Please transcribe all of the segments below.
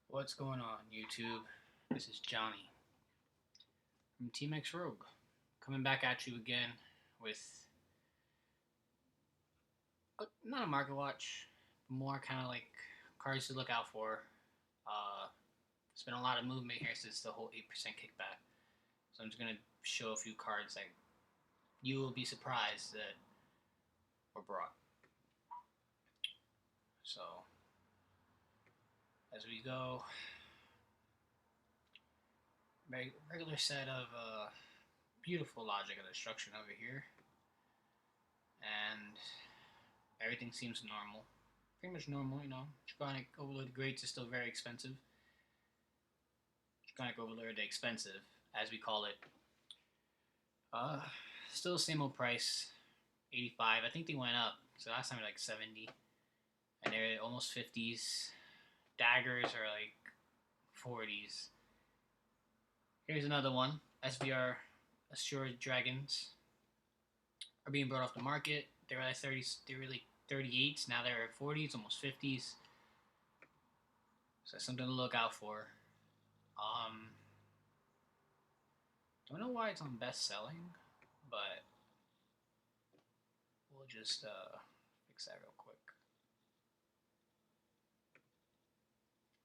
What's going on, YouTube? This is Johnny from Team X Rogue, coming back at you again with not a market watch, but more kind of like cards to look out for. There's been a lot of movement here since the whole 8% kickback, so I'm just gonna show a few cards that you will be surprised that were brought. So as we go, regular set of beautiful logic of destruction over here, and everything seems normal. Pretty much normal, you know. Draconic Overlord Greats is still very expensive. Draconic Overlord the Expensive, as we call it. Uh, Still the same old price, 85. I think they went up. So last time like 70, and they're almost 50s. Daggers are like 40s. Here's another one. SBR Assured Dragons are being brought off the market. They were like 30s. They were like 38s. Now they're at 40s, almost 50s. So that's something to look out for. Don't know why it's on best selling, but we'll just fix that real quick.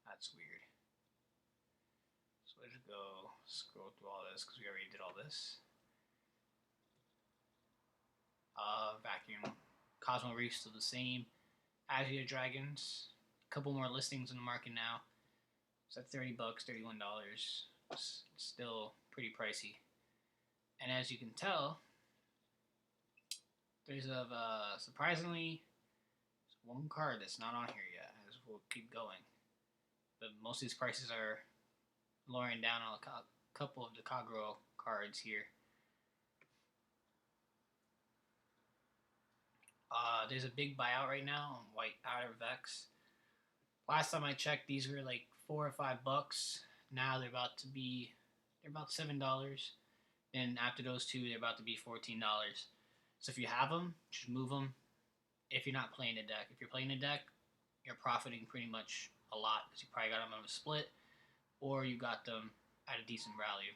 That's weird. So let's go scroll through all this because we already did all this. Vacuum. Cosmo Reef still the same. Azure Dragons. A couple more listings in the market now. It's at $30, $31. It's still pretty pricey. And as you can tell, there's a surprisingly one card that's not on here yet. As we'll keep going, but most of these prices are lowering down on a couple of the Kagro cards here. There's a big buyout right now on White Outer Vex. Last time I checked, these were like $4 or $5. Now they're about $7. And after those two, they're about to be $14. So if you have them, just move them. If you're not playing a deck, if you're playing a deck, you're profiting pretty much a lot because you probably got them on a split, or you got them at a decent value.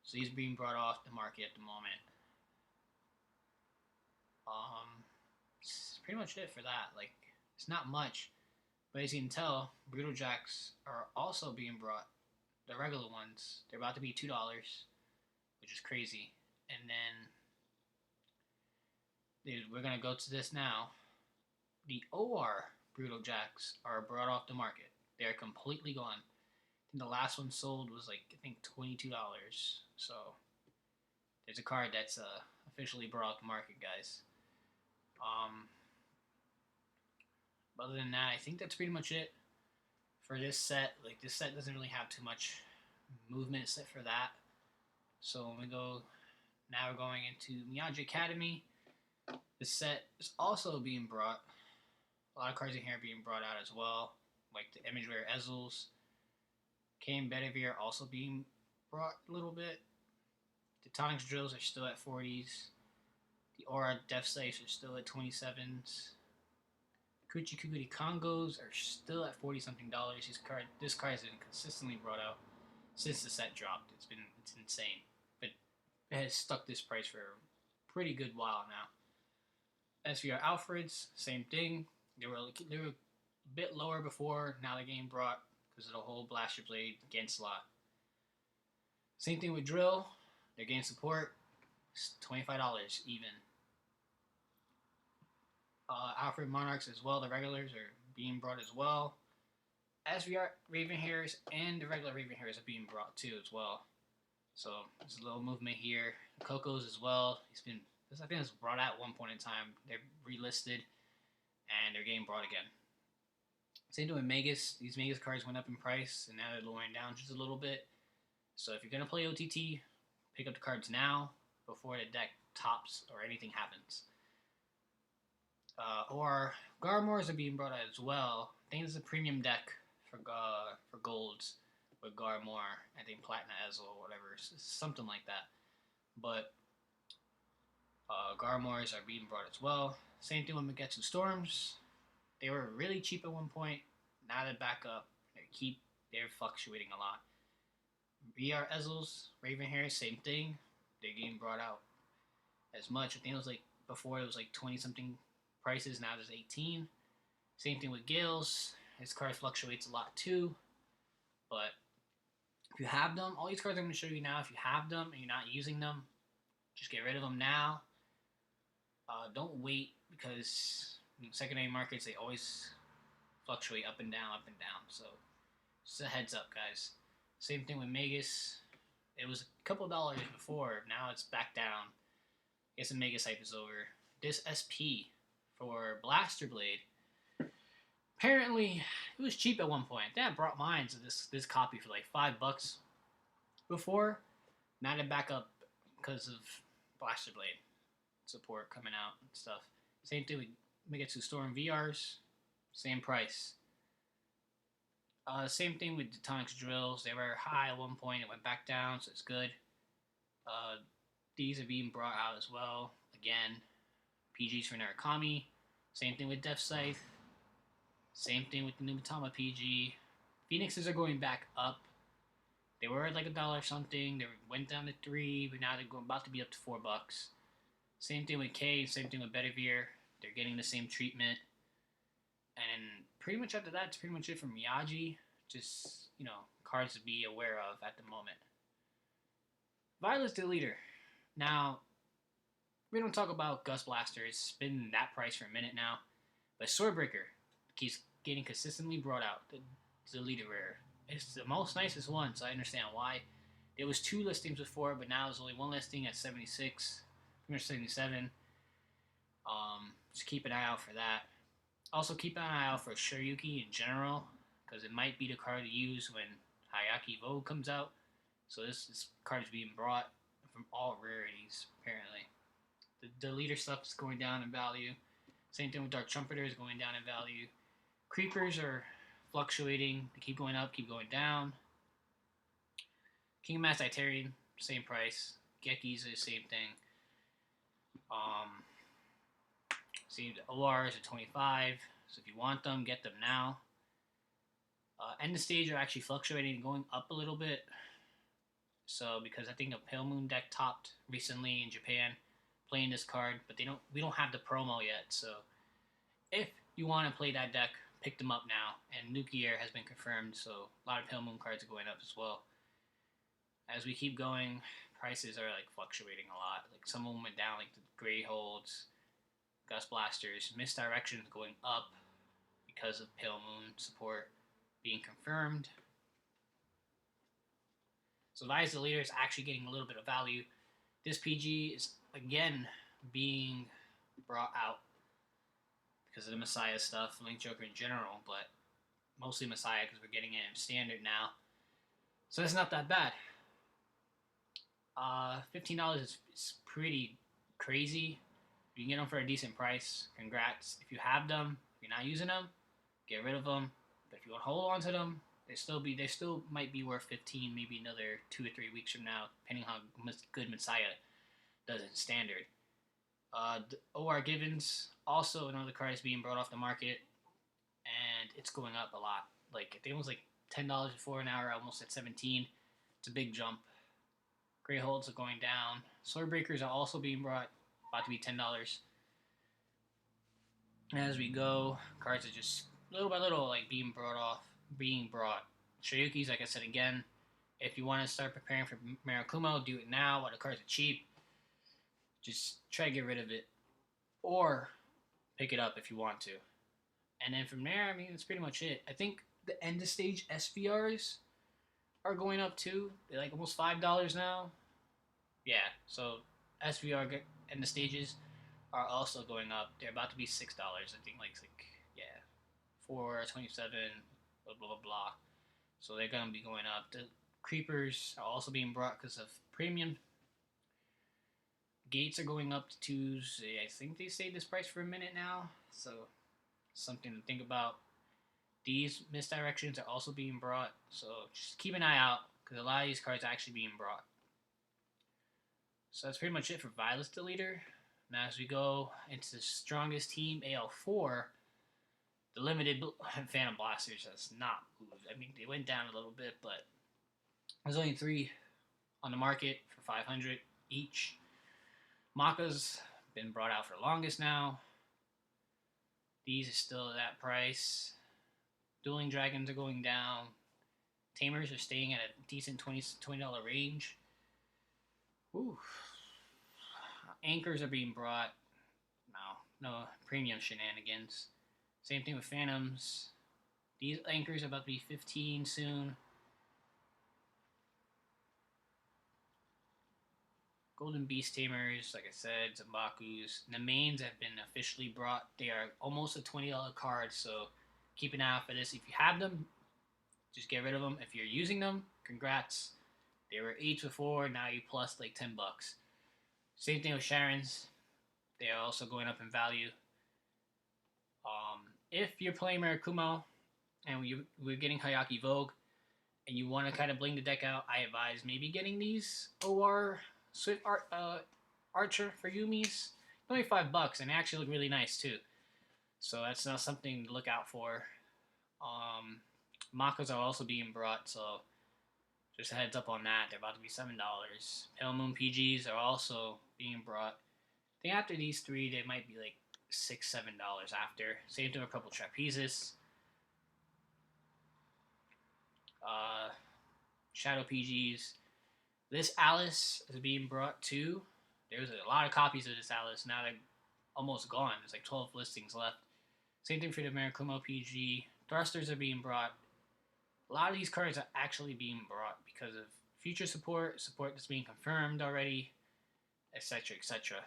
So these are being brought off the market at the moment. It's pretty much it for that. Like, it's not much, but as you can tell, Brutal Jacks are also being brought. The regular ones, they're about to be $2, which is crazy. And then we're gonna go to this now. The OR Brutal Jacks are brought off the market. They're completely gone. I think the last one sold was like I think $22. So there's a card that's officially brought off the market, guys. Other than that, I think that's pretty much it for this set. Like, this set doesn't really have too much movement except for that. So when we go, now we're going into Miyagi Academy. This set is also being brought. A lot of cards in here are being brought out as well, like the Imageware Ezels. Kane Bedivere also being brought a little bit. The Tonics Drills are still at 40s. The Aura Death Safes are still at 27s. Kuchi Kuguri Congos are still at 40 something dollars. This card has been consistently brought out since the set dropped. It's insane. But it has stuck this price for a pretty good while now. SVR Alfreds, same thing. They were a bit lower before. Now they're getting brought because of the whole Blaster Blade Genslot. Same thing with Drill. They're getting support. It's $25 even. Alfred Monarchs as well. The regulars are being brought as well. SVR Raven Hairs and the regular Raven Hairs are being brought too as well. So there's a little movement here. Cocos as well. I think it was brought out at one point in time. They're relisted and they're getting brought again. Same thing with Magus. These Magus cards went up in price and now they're lowering down just a little bit. So if you're gonna play OTT, pick up the cards now before the deck tops or anything happens. Or Garmores are being brought out as well. I think it's a premium deck for golds with Garmore. I think Platinum Ezel or whatever, something like that. But Garmores are being brought as well. Same thing with Magetsu Storms. They were really cheap at one point. Now they're back up. They're they're fluctuating a lot. VR Ezels, Raven Hair, same thing. They're getting brought out as much. I think it was like before it was like 20 something prices. Now there's 18. Same thing with Gales. His card fluctuates a lot too. But if you have them, all these cards I'm going to show you now, if you have them and you're not using them, just get rid of them now. Don't wait, because in secondary markets, they always fluctuate up and down, So just a heads up, guys. Same thing with Magus. It was a couple dollars before. Now it's back down. I guess the Magus hype is over. This SP for Blaster Blade. Apparently, it was cheap at one point. That brought mine to this copy for like $5 before. Now they're back up because of Blaster Blade support coming out and stuff. Same thing with Megatsu Storm VRs. Same price. Same thing with Tectonics Drills. They were high at one point. It went back down, so it's good. These are being brought out as well. Again, PGs for Narukami. Same thing with Death Scythe. Same thing with the Numitama PG. Phoenixes are going back up. They were at like $1 something. They went down to $3, but now they're about to be up to $4. Same thing with K. Same thing with Bedivere. They're getting the same treatment. And pretty much after that, it's pretty much it from Miyagi. Just, cards to be aware of at the moment. Violet's the leader. Now, we don't talk about Gust Blaster. It's been that price for a minute now. But Swordbreaker keeps getting consistently brought out. The leader rare. It's the most nicest one, so I understand why. There was 2 listings before, but now there's only 1 listing at 76, 77. Just keep an eye out for that. Also, keep an eye out for Shiryuki in general, because it might be the card to use when Hayaki Vogue comes out. So this card is being brought from all rarities, apparently. The leader stuff is going down in value. Same thing with Dark Trumpeter is going down in value. Creepers are fluctuating. They keep going up, keep going down. King of Mass Itearian, same price. Gekis are the same thing. See, the ORs are 25, so if you want them, get them now. End of stage are actually fluctuating and going up a little bit. So, because I think a Pale Moon deck topped recently in Japan playing this card, but we don't have the promo yet. So, if you want to play that deck, pick them up now. And Nuclear has been confirmed, so a lot of Pale Moon cards are going up as well. As we keep going, prices are like fluctuating a lot. Like some of them went down, like the Grey Holds, Gust Blasters, Misdirections going up because of Pale Moon support being confirmed. So Vi's the leader is actually getting a little bit of value. This PG is again being brought out because of the Messiah stuff, Link Joker in general, but mostly Messiah because we're getting it in standard now. So it's not that bad. $15 is pretty crazy. If you can get them for a decent price, congrats. If you have them, if you're not using them, get rid of them. But if you want to hold on to them, they still might be worth 15, maybe another 2 or 3 weeks from now, depending how good Messiah does in standard. The OR Givens, also another card is being brought off the market, and it's going up a lot. Like, I think it was like $10 before, an hour, almost at 17. It's a big jump. Grey Holds are going down. Sword Breakers are also being brought, about to be $10. As we go, cards are just little by little like being brought. Shiryuki's, like I said again, if you want to start preparing for Mirakumo, do it now while the cards are cheap. Just try to get rid of it, or pick it up if you want to. And then from there, I mean, that's pretty much it. I think the end of stage SVRs are going up too. They're like almost $5 now. Yeah, so SVR end of stages are also going up. They're about to be $6. I think like yeah, 427, blah blah blah. So they're gonna be going up. The creepers are also being brought because of premium. Gates are going up to 2s. I think they stayed this price for a minute now, so something to think about. These misdirections are also being brought, so just keep an eye out because a lot of these cards are actually being brought. So that's pretty much it for Violet's the leader. Now as we go into the strongest team, AL4, The limited Phantom Blasters has not moved. I mean, they went down a little bit, but there's only 3 on the market for 500 each. Maka's been brought out for the longest now. These are still at that price. Dueling Dragons are going down. Tamers are staying at a decent $20 range. Ooh. Anchors are being brought. No premium shenanigans. Same thing with Phantoms. These anchors are about to be 15 soon. Golden Beast Tamers, like I said, Zambakus. And the mains have been officially brought. They are almost a $20 card, so keep an eye out for this. If you have them, just get rid of them. If you're using them, congrats. They were 8 before, now you plus like $10. Same thing with Sharon's. They are also going up in value. If you're playing Mirakumo and we're getting Hayaki Vogue and you want to kind of bling the deck out, I advise maybe getting these OR Swift Archer for Yumi's. Only $5 and they actually look really nice too. So that's not something to look out for. Makas are also being brought, so just a heads up on that. They're about to be $7. Pale Moon PGs are also being brought. I think after these 3, they might be like $6-7 after. Same thing with Purple Trapezes. Shadow PGs. This Alice is being brought too. There's a lot of copies of this Alice. Now they're almost gone. There's like 12 listings left. Same thing for the Mirakumo PG. Thrusters are being brought. A lot of these cards are actually being brought because of future support that's being confirmed already, etc., etc.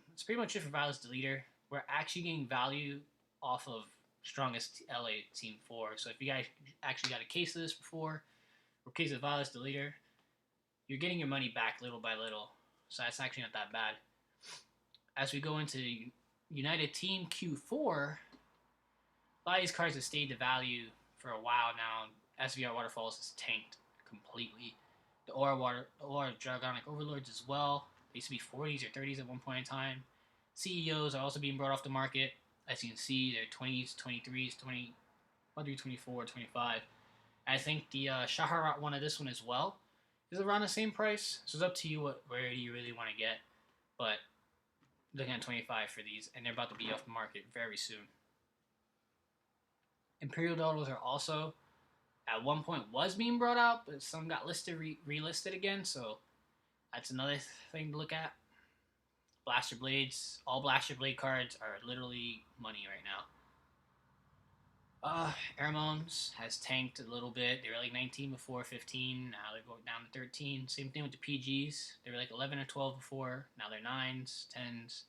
That's pretty much it for Violence Deleter. We're actually getting value off of Strongest LA Team 4. So if you guys actually got a case of this before, or case of Violence Deleter, you're getting your money back little by little. So that's actually not that bad. As we go into United Team Q4, a lot of these cards have stayed to value for a while now. SVR Waterfalls is tanked completely. The Aura Dragonic Overlords as well. They used to be 40s or 30s at one point in time. CEOs are also being brought off the market. As you can see, they're 20s, 23s, 24, 25. I think the Shaharat one of this one as well is around the same price. So it's up to you where you really want to get. But looking at 25 for these, and they're about to be off the market very soon. Imperial Doddles are also at one point was being brought out, but some got listed relisted again. So that's another thing to look at. Blaster Blades, all Blaster Blade cards are literally money right now. Airmones has tanked a little bit. They were like 19 before, 15. Now they're going down to 13. Same thing with the PGs. They were like 11 or 12 before. Now they're 9s, 10s.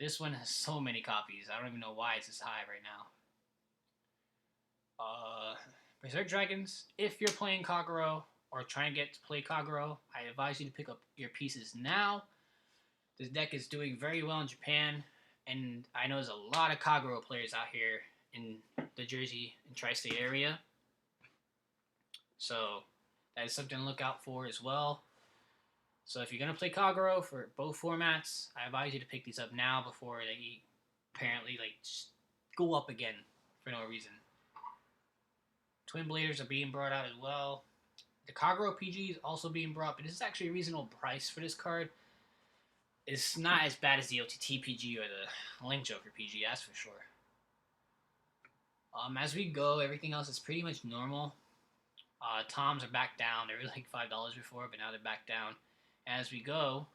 This one has so many copies. I don't even know why it's this high right now. Berserk Dragons. If you're playing Kagero or trying to get to play Kagero, I advise you to pick up your pieces now. This deck is doing very well in Japan, and I know there's a lot of Kagero players out here in the Jersey and tri-state area. So that is something to look out for as well. So if you're going to play Kagero for both formats, I advise you to pick these up now before they apparently like just go up again for no reason. Twin Bladers are being brought out as well. The Kagero PG is also being brought, but this is actually a reasonable price for this card. It's not as bad as the OTT PG or the Link Joker PG, that's for sure. As we go, everything else is pretty much normal. Toms are back down. They were like $5 before, but now they're back down. As we go,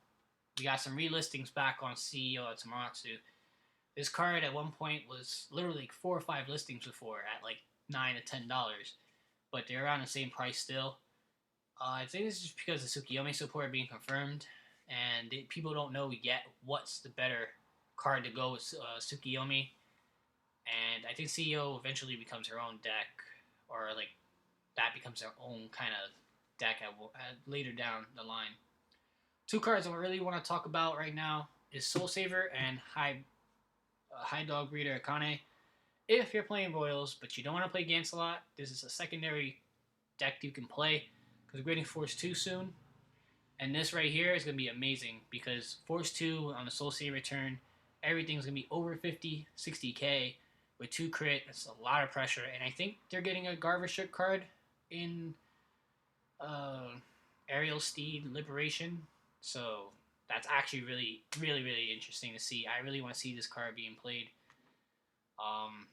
we got some relistings back on CEO at Tamaratsu. This card at one point was literally 4 or 5 listings before at like $9 to $10, but they're around the same price still. I think this is just because the Tsukiyomi support are being confirmed, and people don't know yet what's the better card to go with Tsukiyomi. And I think CEO eventually becomes her own deck, or like that becomes her own kind of deck at later down the line. 2 cards I really want to talk about right now is Soul Saver and High Dog Breeder Akane. If you're playing Royals, but you don't want to play Gancelot, this is a secondary deck you can play, because we're getting Force 2 soon. And this right here is going to be amazing, because Force 2 on the Soul Saver turn, everything's going to be over 50, 60k, with 2 crit. That's a lot of pressure, and I think they're getting a garbage strip card in uh, Aerial Steed Liberation. So that's actually really interesting to see. I really want to see this card being played. Um,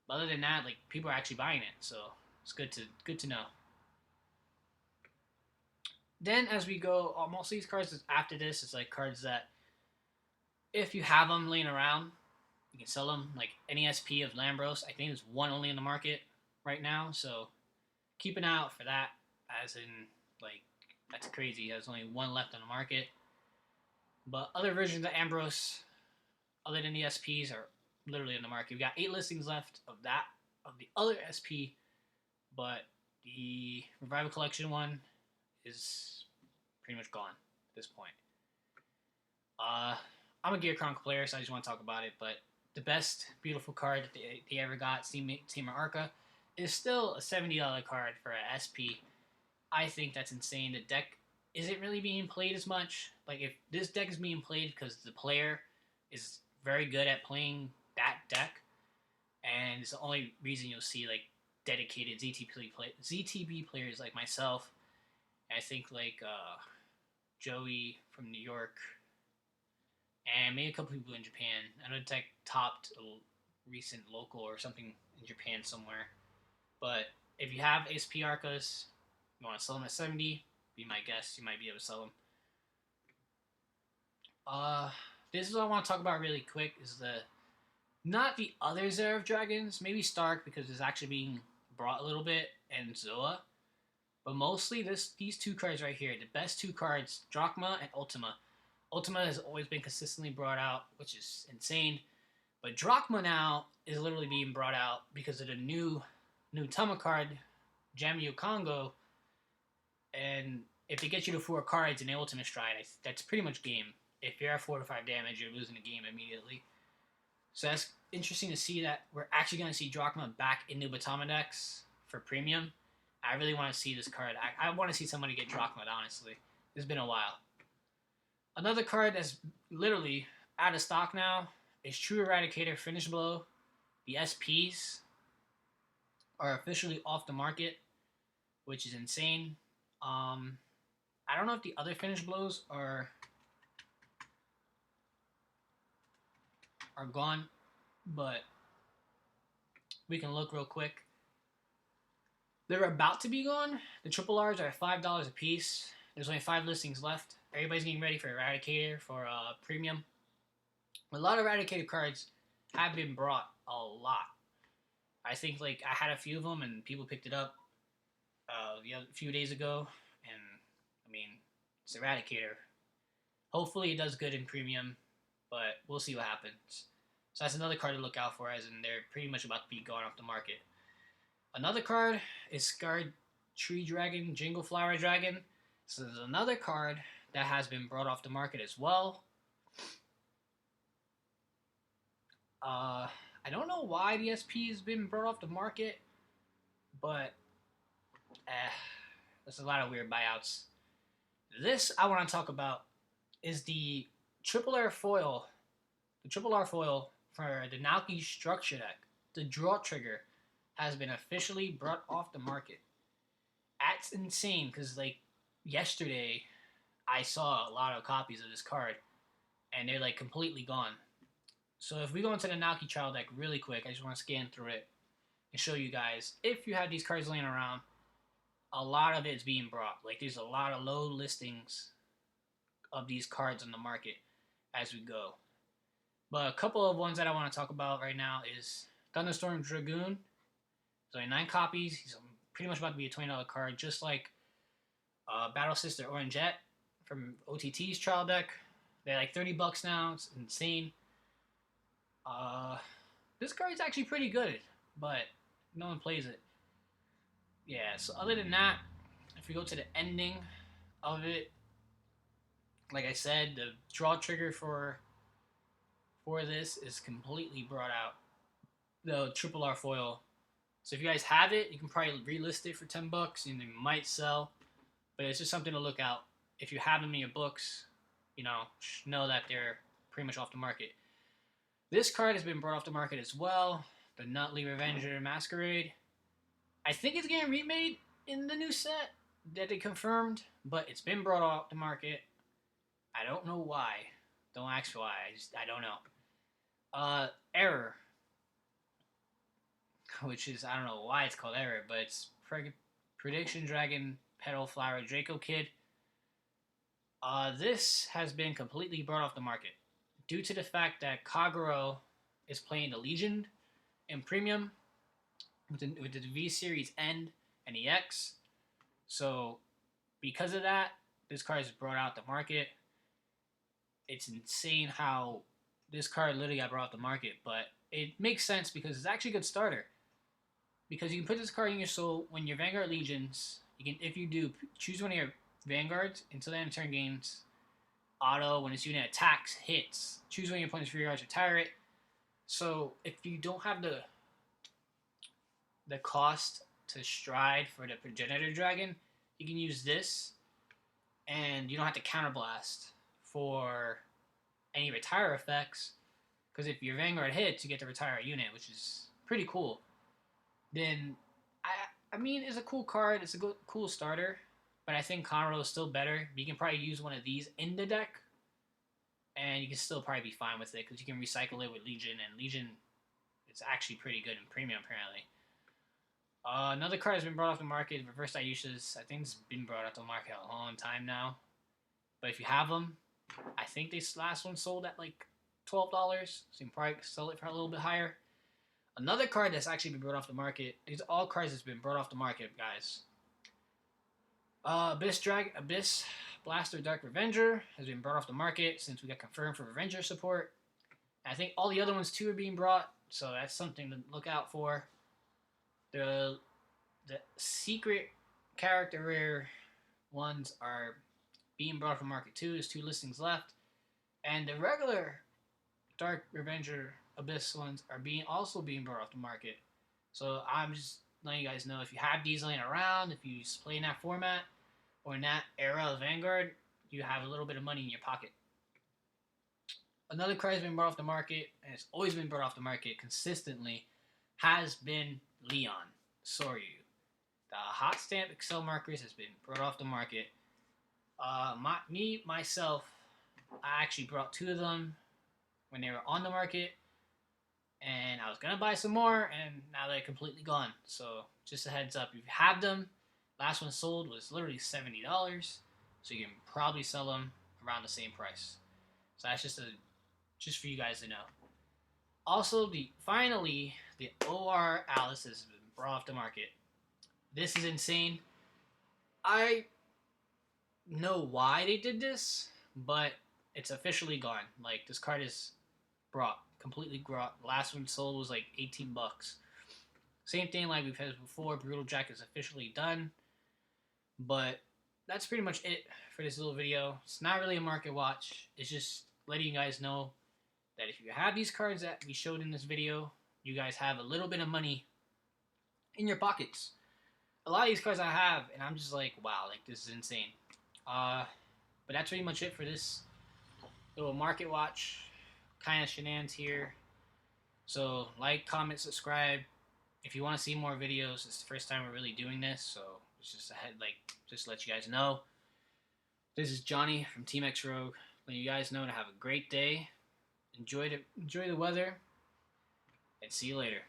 other than that, like, people are actually buying it, so it's good to know. Then as we go, most of these cards after this is like cards that if you have them laying around, you can sell them. Like any SP of Lambros, I think there's one only in the market right now, so keep an eye out for that. As in, like, that's crazy. There's only one left on the market. But other versions of Ambrose, other than the SPs, are literally in the market. We got 8 listings left of the other SP, but the Revival Collection one is pretty much gone at this point. I'm a Gear Chronicle player, so I just want to talk about it. But the best beautiful card that they ever got, Team Arca, is still a $70 card for an SP. I think that's insane. The deck isn't really being played as much. Like, if this deck is being played because the player is very good at playing that deck, and it's the only reason you'll see like dedicated ZTB players like myself. I think like Joey from New York, and maybe a couple people in Japan. I know the deck topped a recent local or something in Japan somewhere. But if you have SP Arcas, you want to sell them at 70, be my guess. You might be able to sell them. This is what I want to talk about really quick. Is not the other Zeref Dragons, maybe Stark because it's actually being brought a little bit, and Zoa. But mostly these 2 cards right here, the best 2 cards, Drachma and Ultima. Ultima has always been consistently brought out, which is insane. But Drachma now is literally being brought out because of the new Tama card, Jamio Congo. And if they get you to 4 cards in the Ultimate Stride, that's pretty much game. If you're at 4 to 5 damage, you're losing the game immediately. So that's interesting to see that we're actually going to see Drachma back in new Batama decks for premium. I really want to see this card. I want to see somebody get Drachma, honestly. It's been a while. Another card that's literally out of stock now is True Eradicator Finish Blow. The SPs are officially off the market, which is insane. I don't know if the other Finish Blows are gone, but we can look real quick. They're about to be gone. The triple R's are $5 a piece. There's only 5 listings left. Everybody's getting ready for Eradicator for premium. A lot of Eradicator cards have been brought a lot. I think like I had a few of them and people picked it up a few days ago, and I mean, it's Eradicator. Hopefully it does good in premium, but we'll see what happens. So that's another card to look out for, as in they're pretty much about to be gone off the market. Another card is Scarred Tree Dragon, Jingle Flower Dragon. So there's another card that has been brought off the market as well. I don't know why the SP has been brought off the market, but there's a lot of weird buyouts. This I want to talk about is the Triple R foil. The Triple R foil for the Naoki Structure deck. The Draw Trigger has been officially brought off the market. That's insane, because like yesterday I saw a lot of copies of this card and they're like completely gone. So if we go into the Naoki Child deck really quick, I just want to scan through it and show you guys, if you have these cards laying around, a lot of it's being brought. Like, there's a lot of low listings of these cards on the market as we go. But a couple of ones that I want to talk about right now is Thunderstorm Dragoon. There's only 9 copies. He's pretty much about to be a $20 card, just like Battle Sister Orangette from OTT's trial deck. They're like $30 now. It's insane. This card is actually pretty good, but no one plays it. Yeah, so other than that, if we go to the ending of it, like I said, the draw trigger for this is completely brought out. The Triple R foil. So if you guys have it, you can probably relist it for $10 and they might sell. But it's just something to look out. If you have them in your books, you know that they're pretty much off the market. This card has been brought off the market as well. the Nutley Revenger Masquerade. I think it's getting remade in the new set that they confirmed, but it's been brought off the market. I don't know why. Don't ask why. I don't know. Error, which is, I don't know why it's called Error, but it's Prediction Dragon Petal Flower Draco Kid. This has been completely brought off the market due to the fact that Kagero is playing the Legion in Premium with the V Series N and EX. So, because of that, this card is brought out the market. It's insane how this card literally got brought out the market, but it makes sense because it's actually a good starter. Because you can put this card in your soul when your Vanguard Legions. You can, if you do, choose one of your Vanguards until the end of turn games. Auto when its unit attacks, hits. Choose one of your opponent's free cards, retire it. So if you don't have the cost to stride for the Progenitor Dragon, you can use this, and you don't have to counterblast for any retire effects. Because if your Vanguard hits, you get to retire a unit, which is pretty cool. Then I mean, it's a cool card. It's a good, cool starter. But I think Conroe is still better. You can probably use one of these in the deck, and you can still probably be fine with it because you can recycle it with Legion, and Legion is actually pretty good in Premium, apparently. Another card has been brought off the market, Reverse Ayushas. I think it's been brought off the market a long time now. But if you have them, I think this last one sold at like $12, so you can probably sell it for a little bit higher. Another card that's actually been brought off the market. These are all cards that's been brought off the market, guys. Abyss Blaster Dark Revenger has been brought off the market since we got confirmed for Revenger support. And I think all the other ones too are being brought, so that's something to look out for. The secret character rare ones are being brought off the market too. There's 2 listings left, and the regular Dark Revenger Abyss ones are also being brought off the market. So I'm just letting you guys know, if you have these laying around, if you play in that format or in that era of Vanguard, you have a little bit of money in your pocket. Another card has been brought off the market, and it's always been brought off the market consistently, has been Leon Soryu. The Hot Stamp Excel markers has been brought off the market. Myself, I actually brought 2 of them when they were on the market, and I was gonna buy some more, and now they're completely gone. So just a heads up, if you have them, last one sold was literally $70, so you can probably sell them around the same price. So that's just for you guys to know. Also, finally the OR Alice has been brought off the market. This is insane. I know why they did this, but it's officially gone. Like, this card is completely brought. Last one sold was like $18. Same thing like we've had before. Brutal Jack is officially done. But that's pretty much it for this little video. It's not really a market watch. It's just letting you guys know that if you have these cards that we showed in this video, you guys have a little bit of money in your pockets. A lot of these cards I have, and I'm just like, wow, like, this is insane. But that's pretty much it for this little market watch kind of shenanigans here. So like, comment, subscribe if you want to see more videos. It's the first time we're really doing this, so it's just just to let you guys know. This is Johnny from Team X Rogue, letting you guys know to have a great day. Enjoy the weather, and see you later.